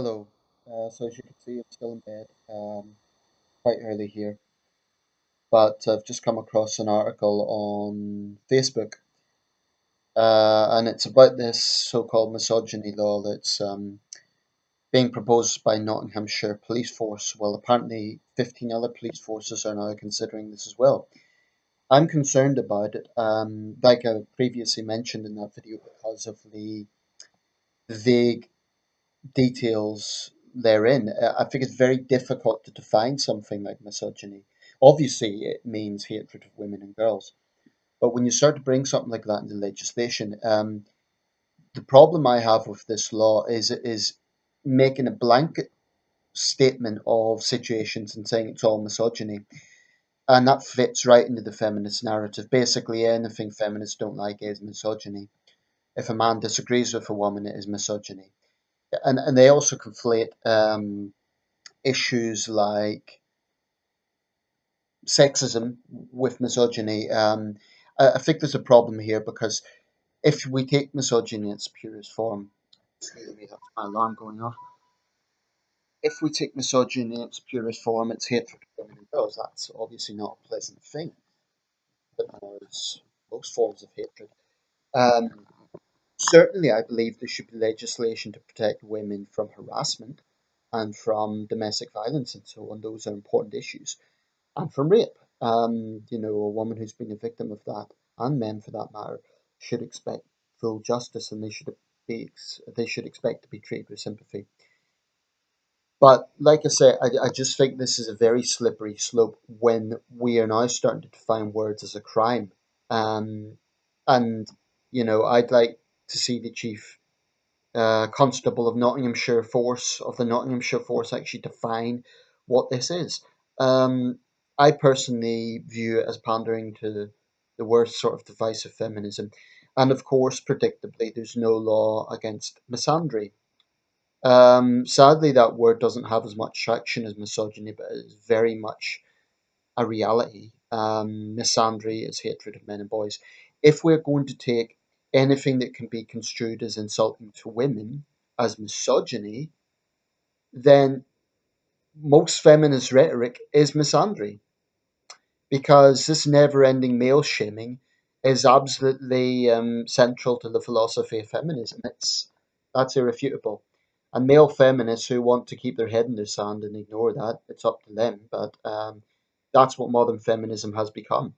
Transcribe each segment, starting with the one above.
Hello. So as you can see, I'm still in bed, quite early here, but I've just come across an article on Facebook, and it's about this so-called misogyny law that's being proposed by Nottinghamshire Police Force. Well, apparently 15 other police forces are now considering this as well. I'm concerned about it, like I previously mentioned in that video, because of the vague details therein. I think it's very difficult to define something like misogyny. Obviously, it means hatred of women and girls. But when you start to bring something like that into legislation, the problem I have with this law is making a blanket statement of situations and saying it's all misogyny. And that fits right into the feminist narrative. Basically, anything feminists don't like is misogyny. If a man disagrees with a woman, it is misogyny. And they also conflate issues like sexism with misogyny. I think there's a problem here because if we take misogyny in its purest form, excuse me, that's my alarm going off. If we take misogyny in its purest form, it's hatred of women and girls. That's obviously not a pleasant thing, but there's most forms of hatred. Um, Certainly, I believe there should be legislation to protect women from harassment and from domestic violence and so on. Those are important issues. And from rape. A woman who's been a victim of that, and men for that matter, should expect full justice, and they should expect to be treated with sympathy. But like I say, I just think this is a very slippery slope when we are now starting to define words as a crime. Um, and I'd like to see the chief constable of the Nottinghamshire Force actually define what this is. Um, I personally view it as pandering to the worst sort of divisive feminism. And of course, predictably, there's no law against misandry. Sadly, that word doesn't have as much traction as misogyny, but it's very much a reality. Misandry is hatred of men and boys. If we're going to take anything that can be construed as insulting to women as misogyny, then most feminist rhetoric is misandry because this never ending male shaming is absolutely central to the philosophy of feminism. That's irrefutable. And male feminists who want to keep their head in the sand and ignore that, it's up to them. But that's what modern feminism has become,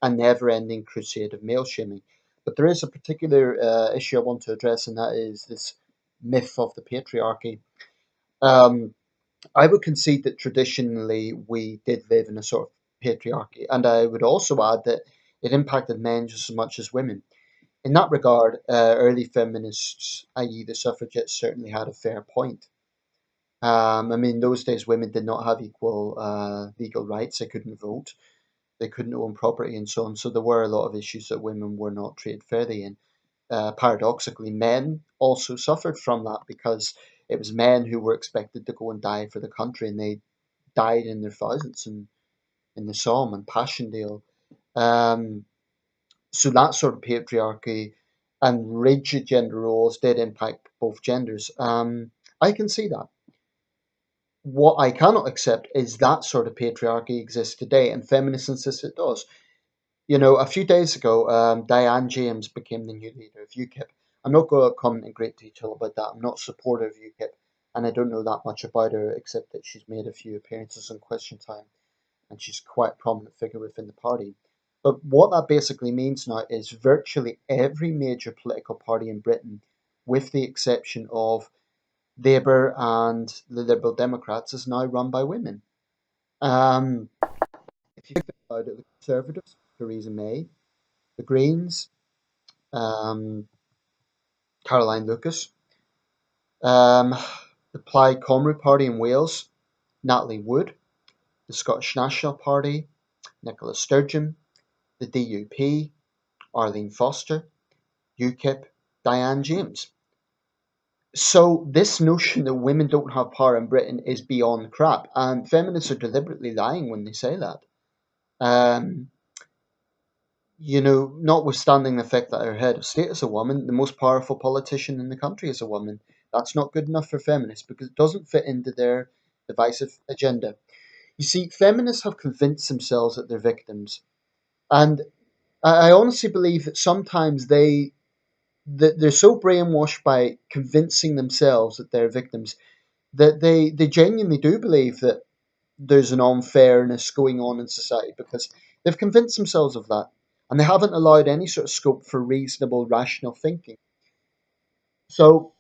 a never ending crusade of male shaming. But there is a particular issue I want to address, and that is this myth of the patriarchy. Um, I would concede that traditionally we did live in a sort of patriarchy, and I would also add that it impacted men just as much as women. In that regard, early feminists, i.e., the suffragettes, certainly had a fair point. I mean, those days women did not have equal legal rights. They couldn't vote, they couldn't own property, and so on. So there were a lot of issues that women were not treated fairly in. Paradoxically, men also suffered from that because it was men who were expected to go and die for the country, and they died in their thousands in the Somme and Passchendaele. Um, so that sort of patriarchy and rigid gender roles did impact both genders. I can see that. What I cannot accept is that sort of patriarchy exists today, and feminists insist it does. A few days ago, Diane James became the new leader of UKIP. I'm not going to comment in great detail about that. I'm not a supporter of UKIP, and I don't know that much about her except that she's made a few appearances on Question Time, and she's quite a prominent figure within the party. But what that basically means now is virtually every major political party in Britain, with the exception of Labour and the Liberal Democrats, is now run by women. Um, if you think about it, the Conservatives, Theresa May, the Greens, um, Caroline Lucas, um, the Plaid Cymru Party in Wales, Natalie Wood, the Scottish National Party, Nicola Sturgeon, the DUP, Arlene Foster, UKIP, Diane James. So this notion that women don't have power in Britain is beyond crap, and feminists are deliberately lying when they say that. Um, Notwithstanding the fact that our head of state is a woman, the most powerful politician in the country is a woman. That's not good enough for feminists because it doesn't fit into their divisive agenda. You see, feminists have convinced themselves that they're victims, and I honestly believe that sometimes they're so brainwashed by convincing themselves that they're victims that they genuinely do believe that there's an unfairness going on in society because they've convinced themselves of that, and they haven't allowed any sort of scope for reasonable, rational thinking. So,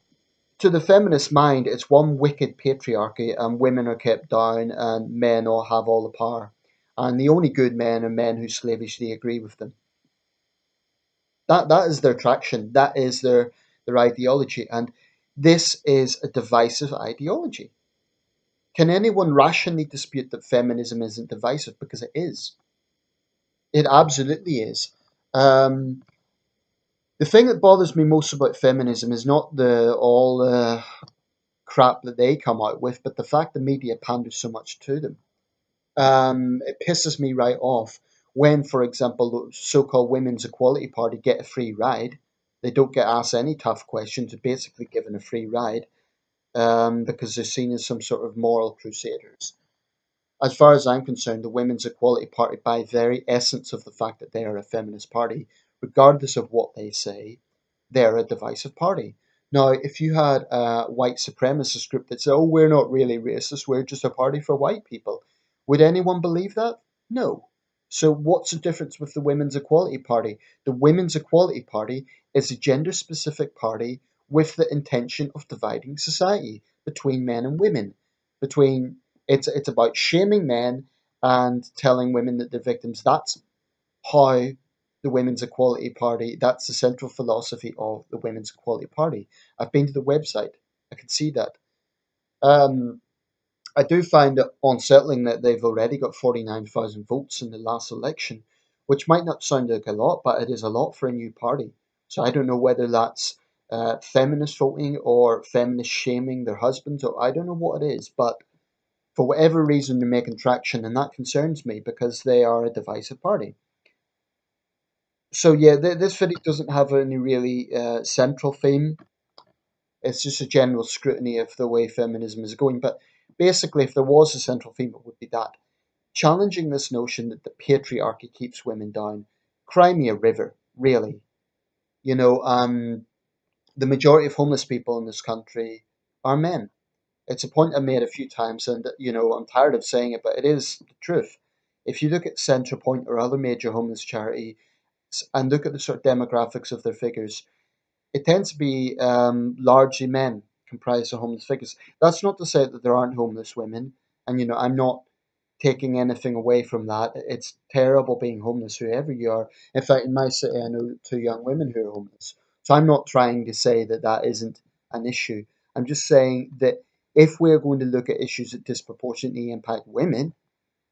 to the feminist mind, it's one wicked patriarchy, and women are kept down, and men all have all the power. And the only good men are men who slavishly agree with them. That is their traction. That is their ideology, and this is a divisive ideology. Can anyone rationally dispute that feminism isn't divisive? Because it is. It absolutely is. Um, the thing that bothers me most about feminism is not the all crap that they come out with, but the fact the media panders so much to them. It pisses me right off when, for example, the so-called Women's Equality Party get a free ride. They don't get asked any tough questions. They're basically given a free ride because they're seen as some sort of moral crusaders. As far as I'm concerned, the Women's Equality Party, by very essence of the fact that they are a feminist party, regardless of what they say, they're a divisive party. Now, if you had a white supremacist group that said, oh, we're not really racist, we're just a party for white people, would anyone believe that? No. So, what's the difference with the Women's Equality Party? The Women's Equality Party is a gender specific party with the intention of dividing society between men and women. Between it's about shaming men and telling women that they're victims. That's how the Women's Equality Party, that's the central philosophy of the Women's Equality Party. I've been to the website. I can see that. Um, I do find it unsettling that they've already got 49,000 votes in the last election, which might not sound like a lot, but it is a lot for a new party. So I don't know whether that's feminist voting or feminist shaming their husbands, or I don't know what it is, but for whatever reason they're making traction, and that concerns me because they are a divisive party. So yeah, this video doesn't have any really central theme. It's just a general scrutiny of the way feminism is going. But basically, if there was a central theme, it would be that challenging this notion that the patriarchy keeps women down. Cry me a river, really. You know, the majority of homeless people in this country are men. It's a point I've made a few times, and I'm tired of saying it, but it is the truth. If you look at Centrepoint or other major homeless charities and look at the sort of demographics of their figures, it tends to be largely men comprise of homeless figures. That's not to say that there aren't homeless women, and I'm not taking anything away from that. It's terrible being homeless, whoever you are. In fact, in my city, I know two young women who are homeless. So I'm not trying to say that that isn't an issue. I'm just saying that if we're going to look at issues that disproportionately impact women,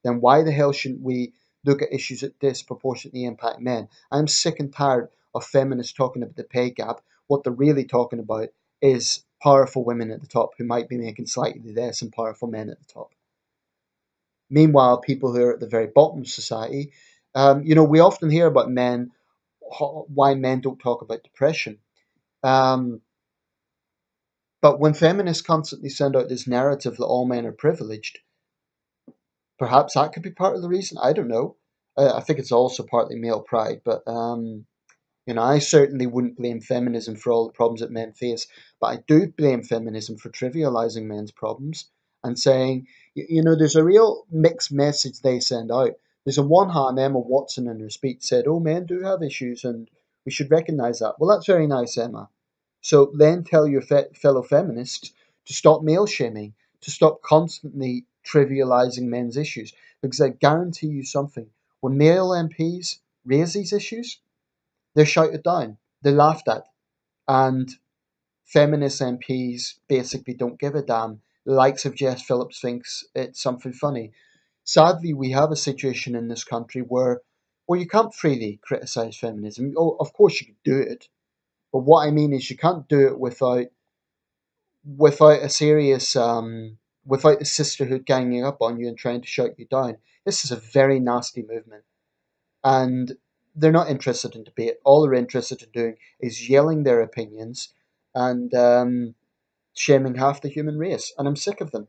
then why the hell shouldn't we look at issues that disproportionately impact men? I'm sick and tired of feminists talking about the pay gap. What they're really talking about is powerful women at the top who might be making slightly less than powerful men at the top. Meanwhile, people who are at the very bottom of society, we often hear about men, why men don't talk about depression. Um, but when feminists constantly send out this narrative that all men are privileged, perhaps that could be part of the reason. I don't know. I think it's also partly male pride, but I certainly wouldn't blame feminism for all the problems that men face, but I do blame feminism for trivializing men's problems and saying, there's a real mixed message they send out. There's on one hand, Emma Watson in her speech said, oh, men do have issues and we should recognize that. Well, that's very nice, Emma. So then tell your fellow feminists to stop male shaming, to stop constantly trivializing men's issues, because I guarantee you something. When male MPs raise these issues, they're shouted down, they're laughed at, and feminist MPs basically don't give a damn. The likes of Jess Phillips thinks it's something funny. Sadly, we have a situation in this country where you can't freely criticize feminism. Oh, of course you can do it, but what I mean is you can't do it without a serious without the sisterhood ganging up on you and trying to shut you down. This is a very nasty movement, and they're not interested in debate. All they're interested in doing is yelling their opinions and shaming half the human race, and I'm sick of them.